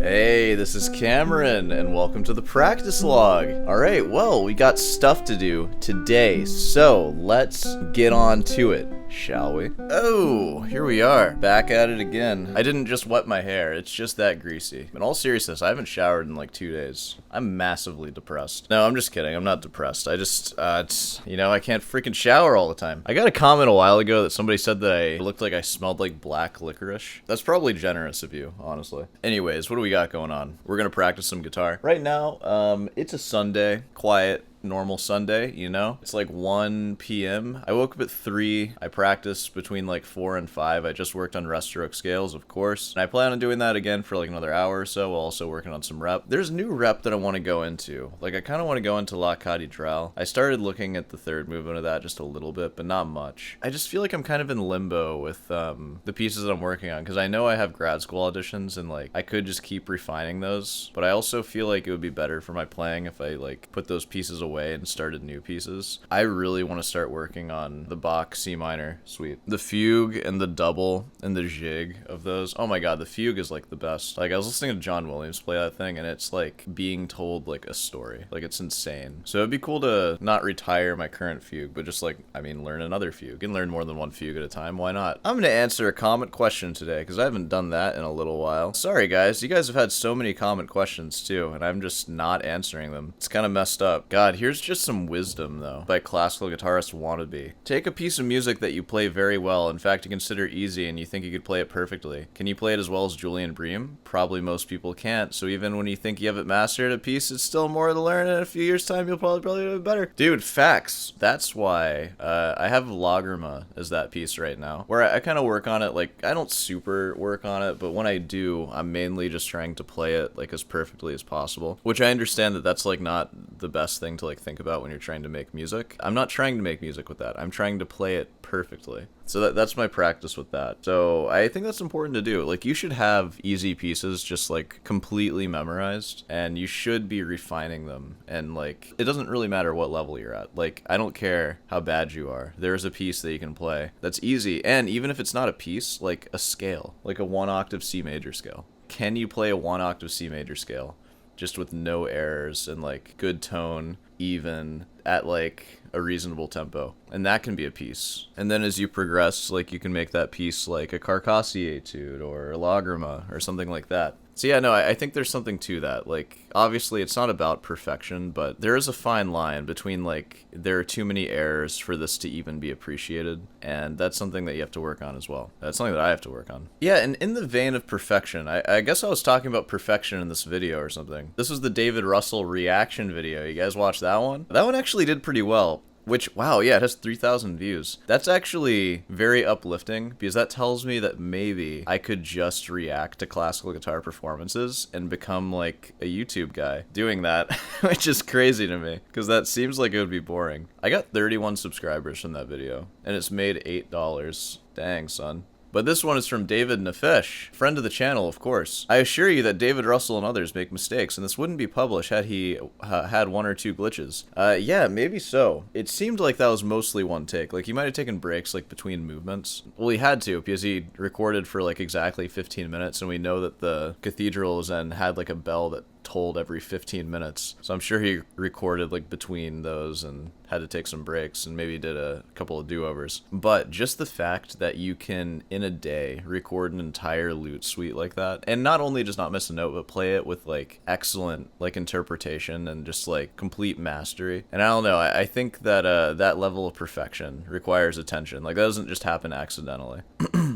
Hey, this is Cameron, and welcome to the practice log. Alright, well, we got stuff to do today, so let's get on to it, shall we? Oh, here we are, back at it again. I didn't just wet my hair, it's just that greasy. In all seriousness, I haven't showered in like 2 days. I'm massively depressed. No, I'm just kidding, I'm not depressed. I just, I can't freaking shower all the time. I got a comment a while ago that somebody said that I looked like I smelled like black licorice. That's probably generous of you, honestly. Anyways, what do we got going on? We're gonna practice some guitar. Right now, it's a Sunday, quiet, normal Sunday, you know? It's like 1 p.m. I woke up at 3. I practiced between like 4 and 5. I just worked on rest stroke scales, of course. And I plan on doing that again for like another hour or so while also working on some rep. There's a new rep that I want to go into. Like, I kind of want to go into La Catedral. I started looking at the third movement of that just a little bit, but not much. I just feel like I'm kind of in limbo with the pieces that I'm working on, because I know I have grad school auditions and like I could just keep refining those, but I also feel like it would be better for my playing if I like put those pieces away and started new pieces. I really want to start working on the Bach C minor suite. The fugue and the double and the jig of those. Oh my god, the fugue is like the best. Like, I was listening to John Williams play that thing and it's like being told like a story. Like, it's insane. So it'd be cool to not retire my current fugue, but just like, learn another fugue and learn more than one fugue at a time. Why not? I'm gonna answer a comment question today because I haven't done that in a little while. Sorry guys, you guys have had so many comment questions too, and I'm just not answering them. It's kind of messed up. God, here's just some wisdom though by classical guitarist wannabe. Take a piece of music that you play very well, in fact you consider easy, and you think you could play it perfectly. Can you play it as well as Julian Bream? Probably most people can't, so even when you think you have it mastered a piece, it's still more to learn, and in a few years time you'll probably do it better. Dude, facts. That's why I have Lagrima as that piece right now, where I kind of work on it. Like, I don't super work on it, but when I do, I'm mainly just trying to play it like as perfectly as possible, which I understand that that's like not the best thing to like think about when you're trying to make music. I'm not trying to make music with that. I'm trying to play it perfectly. So that's my practice with that. So I think that's important to do. Like, you should have easy pieces just like completely memorized, and you should be refining them. And like, it doesn't really matter what level you're at. Like, I don't care how bad you are. There's a piece that you can play that's easy. And even if it's not a piece, like a scale, like a 1 octave C major scale. Can you play a 1 octave C major scale just with no errors and like good tone, even at like a reasonable tempo? And that can be a piece. And then as you progress, like, you can make that piece like a Carcassi etude or a Lagrima or something like that. So yeah, no, I think there's something to that. Like, obviously it's not about perfection, but there is a fine line between like, there are too many errors for this to even be appreciated, and that's something that you have to work on as well. That's something that I have to work on. Yeah, and in the vein of perfection, I guess I was talking about perfection in this video or something. This was the David Russell reaction video. You guys watched that one? That one actually did pretty well. Which, wow, yeah, it has 3,000 views. That's actually very uplifting, because that tells me that maybe I could just react to classical guitar performances and become like a YouTube guy doing that, which is crazy to me, because that seems like it would be boring. I got 31 subscribers from that video, and it's made $8. Dang, son. But this one is from David Nefesh, friend of the channel, of course. I assure you that David Russell and others make mistakes, and this wouldn't be published had he had 1 or 2 glitches. Yeah, maybe so. It seemed like that was mostly one take. Like, he might have taken breaks, like, between movements. Well, he had to, because he recorded for, like, exactly 15 minutes, and we know that the cathedrals and had, like, a bell that told every 15 minutes. So I'm sure he recorded like between those and had to take some breaks and maybe did a couple of do-overs. But just the fact that you can, in a day, record an entire lute suite like that, and not only just not miss a note, but play it with like excellent like interpretation and just like complete mastery. And I don't know, I think that that level of perfection requires attention. Like, that doesn't just happen accidentally.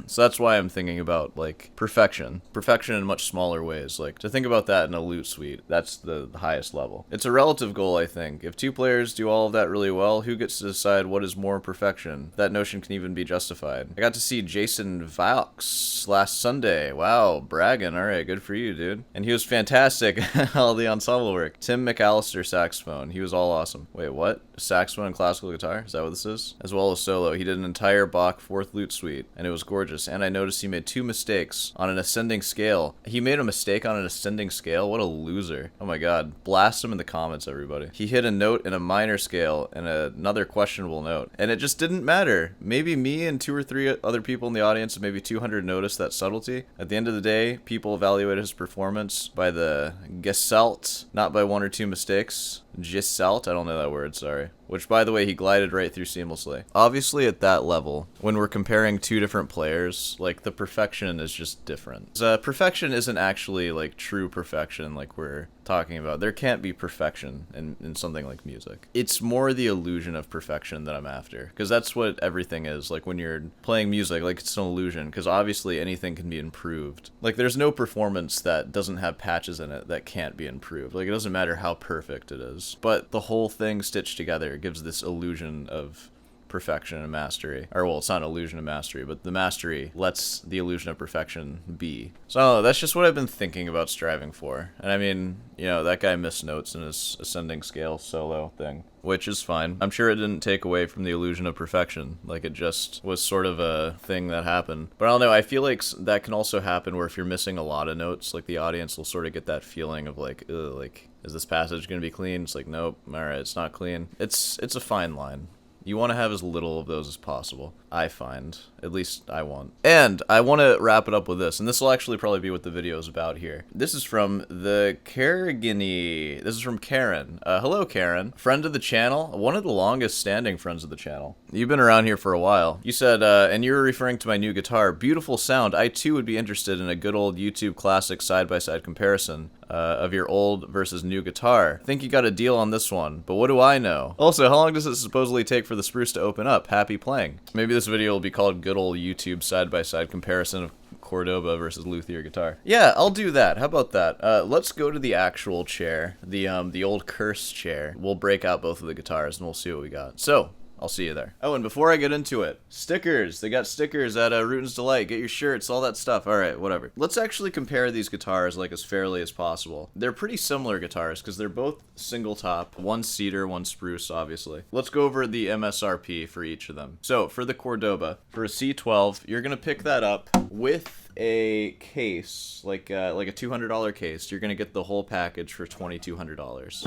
So that's why I'm thinking about like perfection in much smaller ways. Like, to think about that in a lute suite, that's the highest level. It's a relative goal, I think. If 2 players do all of that really well, who gets to decide what is more perfection? That notion can even be justified. I got to see Jason Vaux last Sunday. Wow, bragging. All right, good for you, dude. And he was fantastic. All the ensemble work. Tim McAllister saxophone. He was all awesome. Wait, what? Saxophone and classical guitar? Is that what this is? As well as solo. He did an entire Bach 4th lute suite, and it was gorgeous. And I noticed he made 2 mistakes on an ascending scale. He made a mistake on an ascending scale? What a loser. loser. Oh my god. Blast him in the comments, everybody. He hit a note in a minor scale and another questionable note. And it just didn't matter. Maybe me and 2 or 3 other people in the audience, and maybe 200 noticed that subtlety. At the end of the day, people evaluated his performance by the Gestalt, not by 1 or 2 mistakes. Gestalt? I don't know that word, sorry. Which, by the way, he glided right through seamlessly. Obviously, at that level, when we're comparing 2 different players, like, the perfection is just different. Perfection isn't actually, like, true perfection like we're talking about. There can't be perfection in something like music. It's more the illusion of perfection that I'm after, because that's what everything is. Like, when you're playing music, like, it's an illusion, because obviously anything can be improved. Like, there's no performance that doesn't have patches in it that can't be improved. Like, it doesn't matter how perfect it is. But the whole thing stitched together gives this illusion of perfection and mastery. Or, well, it's not an illusion of mastery, but the mastery lets the illusion of perfection be. So, that's just what I've been thinking about striving for. And I mean, you know, that guy missed notes in his ascending scale solo thing, which is fine. I'm sure it didn't take away from the illusion of perfection. Like, it just was sort of a thing that happened. But I don't know, I feel like that can also happen where if you're missing a lot of notes, like, the audience will sort of get that feeling of like, ugh, like, is this passage gonna be clean? It's like, nope, alright, it's not clean. It's a fine line. You want to have as little of those as possible, I find. At least I want. And I want to wrap it up with this, and this will actually probably be what the video is about here. This is from the Karagini. This is from Karen. Hello, Karen. Friend of the channel. One of the longest standing friends of the channel. You've been around here for a while. You said, and you were referring to my new guitar. Beautiful sound. I too would be interested in a good old YouTube classic side-by-side comparison of your old versus new guitar. Think you got a deal on this one, but what do I know? Also, how long does it supposedly take for the spruce to open up? Happy playing. Maybe this video will be called good old YouTube side-by-side comparison of Cordoba versus luthier guitar. Yeah, I'll do that. How about that? Let's go to the actual chair, the old curse chair. We'll break out both of the guitars and we'll see what we got. So, I'll see you there. Oh, and before I get into it, stickers. They got stickers at Rutan's Delight. Get your shirts, all that stuff. All right, whatever. Let's actually compare these guitars like as fairly as possible. They're pretty similar guitars because they're both single top. One cedar, one spruce, obviously. Let's go over the MSRP for each of them. So for the Cordoba, for a C12, you're gonna pick that up with a case, like a $200 case. You're gonna get the whole package for $2,200.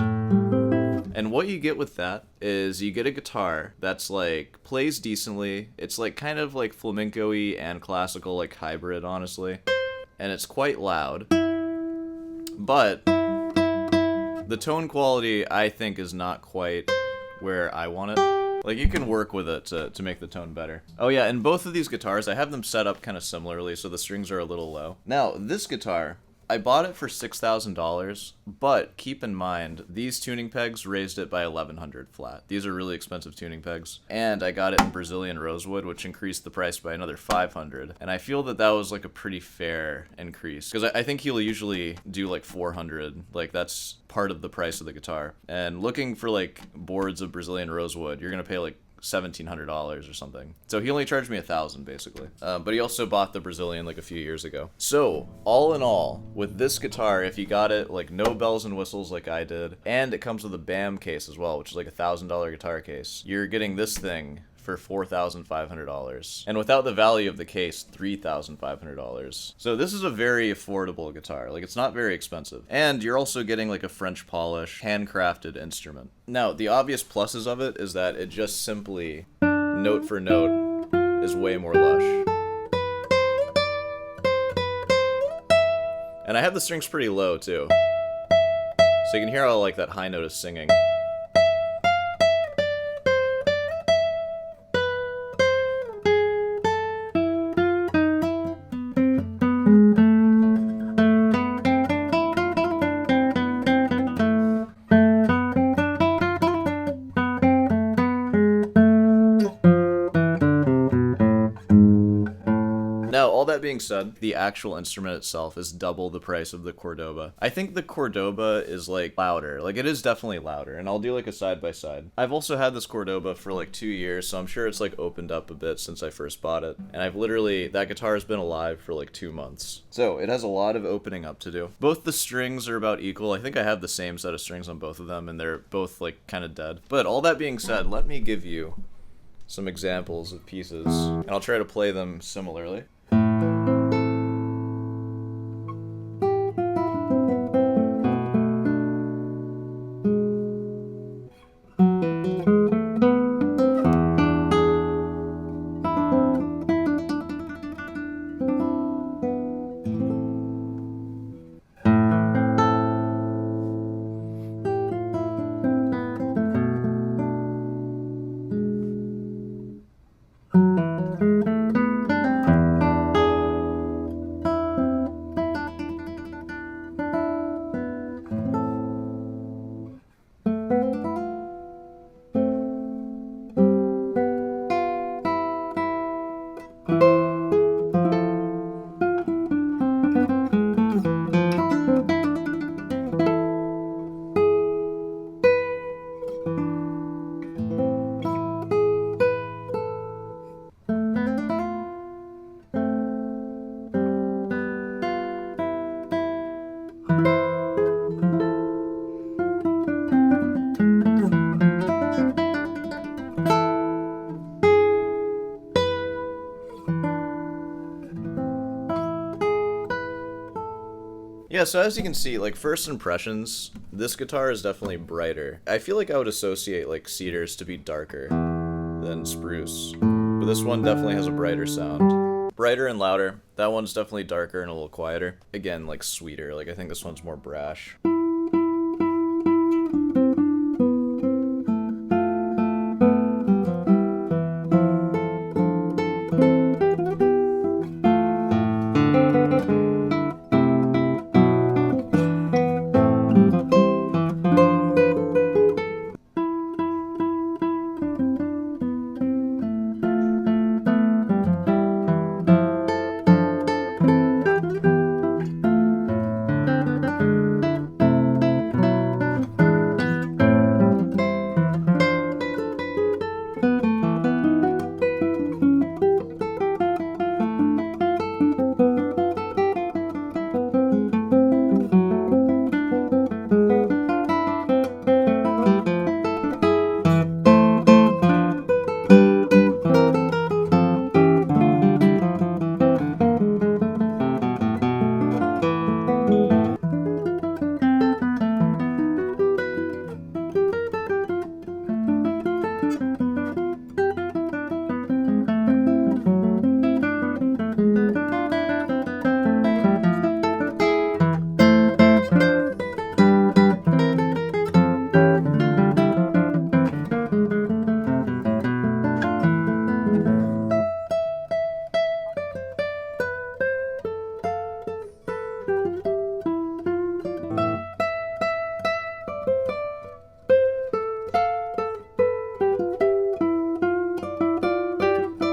And what you get with that is you get a guitar that's like plays decently. It's like kind of like flamenco-y and classical, like hybrid, honestly. And it's quite loud. But the tone quality, I think, is not quite where I want it. Like, you can work with it to make the tone better. Oh yeah, and both of these guitars, I have them set up kind of similarly, so the strings are a little low. Now, this guitar, I bought it for $6,000, but keep in mind, these tuning pegs raised it by $1,100 flat. These are really expensive tuning pegs. And I got it in Brazilian rosewood, which increased the price by another $500. And I feel that that was like a pretty fair increase, because I think he'll usually do like $400. Like, that's part of the price of the guitar. And looking for like boards of Brazilian rosewood, you're gonna pay like $1,700 or something. So he only charged me $1,000 basically. But he also bought the Brazilian like a few years ago. So all in all, with this guitar, if you got it like no bells and whistles like I did, and it comes with a BAM case as well, which is like a $1,000 guitar case, you're getting this thing for $4,500. And without the value of the case, $3,500. So this is a very affordable guitar. Like, it's not very expensive. And you're also getting like a French polish, handcrafted instrument. Now, the obvious pluses of it is that it just simply, note for note, is way more lush. And I have the strings pretty low too. So you can hear how like that high note is singing. Being said, the actual instrument itself is double the price of the Cordoba. I think the Cordoba is like louder. Like, it is definitely louder, and I'll do like a side-by-side. I've also had this Cordoba for like 2 years, so I'm sure it's like opened up a bit since I first bought it. And I've literally, that guitar has been alive for like 2 months. So it has a lot of opening up to do. Both the strings are about equal. I think I have the same set of strings on both of them, and they're both like kind of dead. But all that being said, let me give you some examples of pieces, and I'll try to play them similarly. Yeah, so as you can see, like, first impressions, this guitar is definitely brighter. I feel like I would associate, like, cedars to be darker than spruce. But this one definitely has a brighter sound. Brighter and louder. That one's definitely darker and a little quieter. Again, like, sweeter. Like, I think this one's more brash.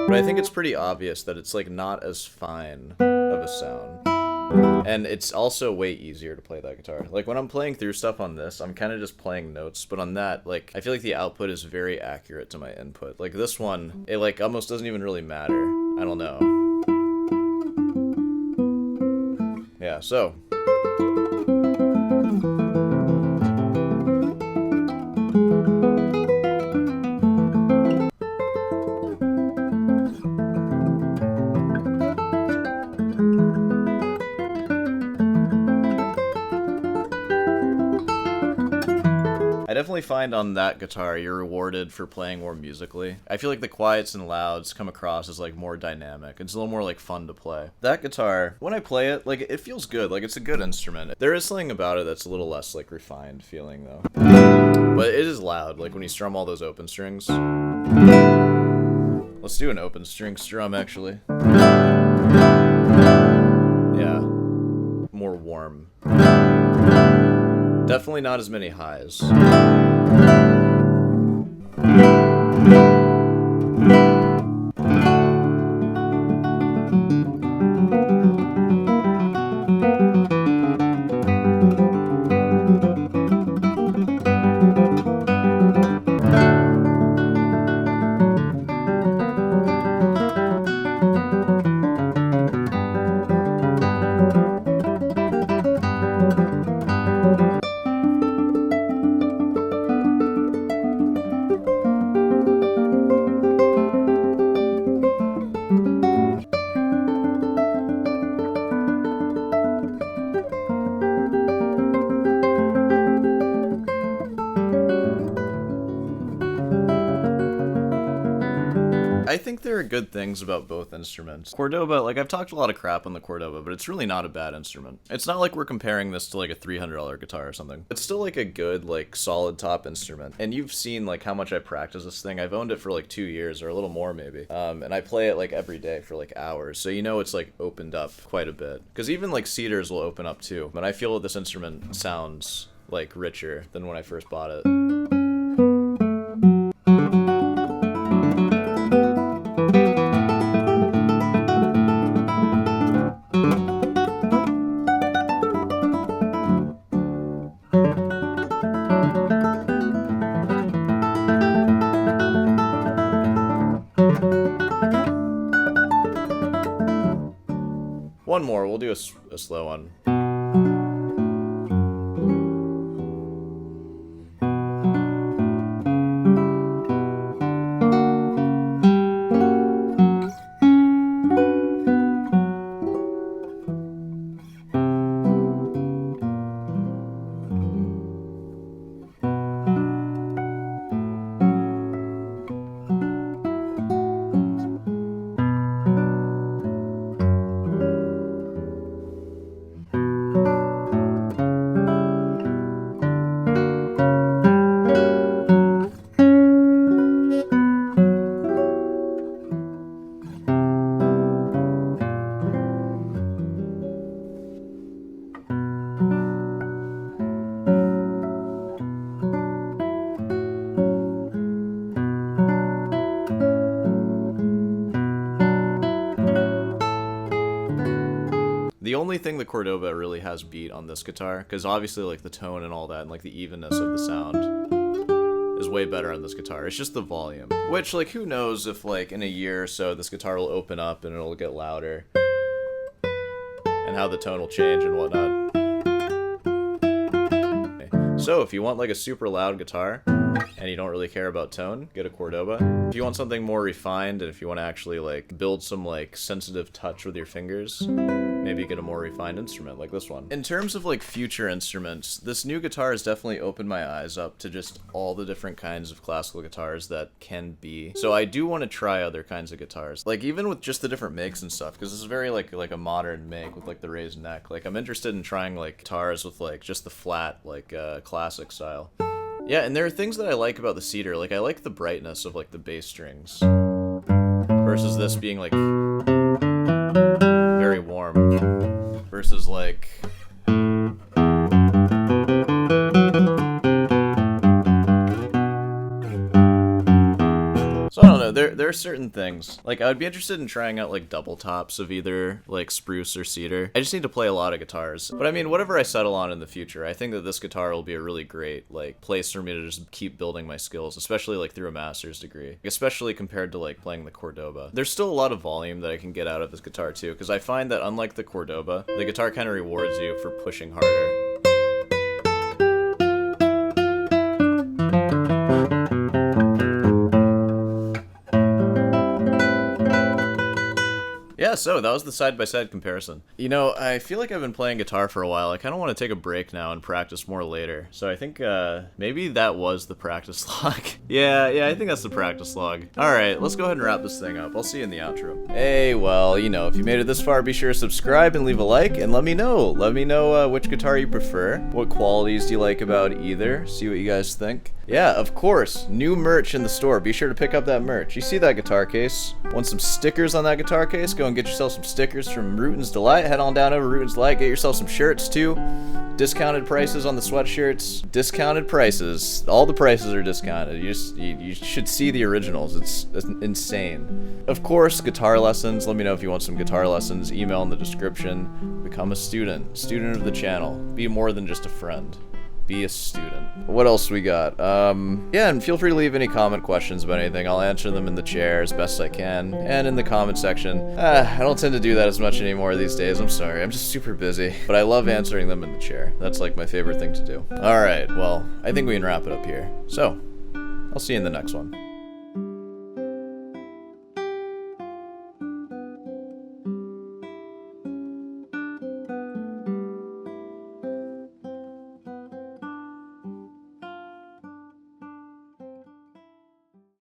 But I think it's pretty obvious that it's, like, not as fine of a sound. And it's also way easier to play that guitar. Like, when I'm playing through stuff on this, I'm kind of just playing notes, but on that, like, I feel like the output is very accurate to my input. Like, this one, it, like, almost doesn't even really matter. I don't know. Yeah, so... I definitely find on that guitar you're rewarded for playing more musically. I feel like the quiets and louds come across as, like, more dynamic. It's a little more, like, fun to play. That guitar, when I play it, like, it feels good. Like, it's a good instrument. There is something about it that's a little less, like, refined feeling, though. But it is loud, like, when you strum all those open strings. Let's do an open string strum, actually. Yeah. More warm. Definitely not as many highs. I think there are good things about both instruments. Cordoba, like, I've talked a lot of crap on the Cordoba, but it's really not a bad instrument. It's not like we're comparing this to, like, a $300 guitar or something. It's still, like, a good, like, solid top instrument. And you've seen, like, how much I practice this thing. I've owned it for, like, 2 years, or a little more, maybe. And I play it, like, every day for, like, hours. So you know it's, like, opened up quite a bit. Because even, like, cedars will open up, too. But I feel that this instrument sounds, like, richer than when I first bought it. One more, we'll do a slow one. only thing the Cordoba really has beat on this guitar, because obviously like the tone and all that and like the evenness of the sound is way better on this guitar. It's just the volume, which like who knows if like in a year or so this guitar will open up and it'll get louder and how the tone will change and whatnot. So if you want like a super loud guitar and you don't really care about tone, get a Cordoba. If you want something more refined and if you want to actually like build some like sensitive touch with your fingers, maybe get a more refined instrument like this one. In terms of like future instruments, this new guitar has definitely opened my eyes up to just all the different kinds of classical guitars that can be. So I do want to try other kinds of guitars, like even with just the different makes and stuff, because this is very like a modern make with like the raised neck. Like I'm interested in trying like guitars with like just the flat like classic style. Yeah, and there are things that I like about the cedar. Like I like the brightness of like the bass strings versus this being like very warm versus like so I don't know, there are certain things. Like I would be interested in trying out like double tops of either like spruce or cedar. I just need to play a lot of guitars. But I mean, whatever I settle on in the future, I think that this guitar will be a really great like place for me to just keep building my skills, especially like through a master's degree, especially compared to like playing the Cordoba. There's still a lot of volume that I can get out of this guitar too, because I find that unlike the Cordoba, the guitar kind of rewards you for pushing harder. Yeah, so that was the side-by-side comparison. You know, I feel like I've been playing guitar for a while. I kind of want to take a break now and practice more later. So I think maybe that was the practice log. Yeah, I think that's the practice log. All right, let's go ahead and wrap this thing up. I'll see you in the outro. Hey, well, you know, if you made it this far, be sure to subscribe and leave a like and let me know. Let me know which guitar you prefer. What qualities do you like about either? See what you guys think. Yeah, of course, new merch in the store. Be sure to pick up that merch. You see that guitar case? Want some stickers on that guitar case? Go and get yourself some stickers from Rootin's Delight. Head on down over to Rootin's Delight. Get yourself some shirts too. Discounted prices on the sweatshirts. Discounted prices. All the prices are discounted. You should see the originals. It's insane. Of course, guitar lessons. Let me know if you want some guitar lessons. Email in the description. Become a student of the channel. Be more than just a friend. Be a student. What else we got? Yeah, and feel free to leave any comment questions about anything. I'll answer them in the chair as best I can, and in the comment section. I don't tend to do that as much anymore these days. I'm sorry, I'm just super busy. But I love answering them in the chair. That's like my favorite thing to do. Alright, well, I think we can wrap it up here. So, I'll see you in the next one.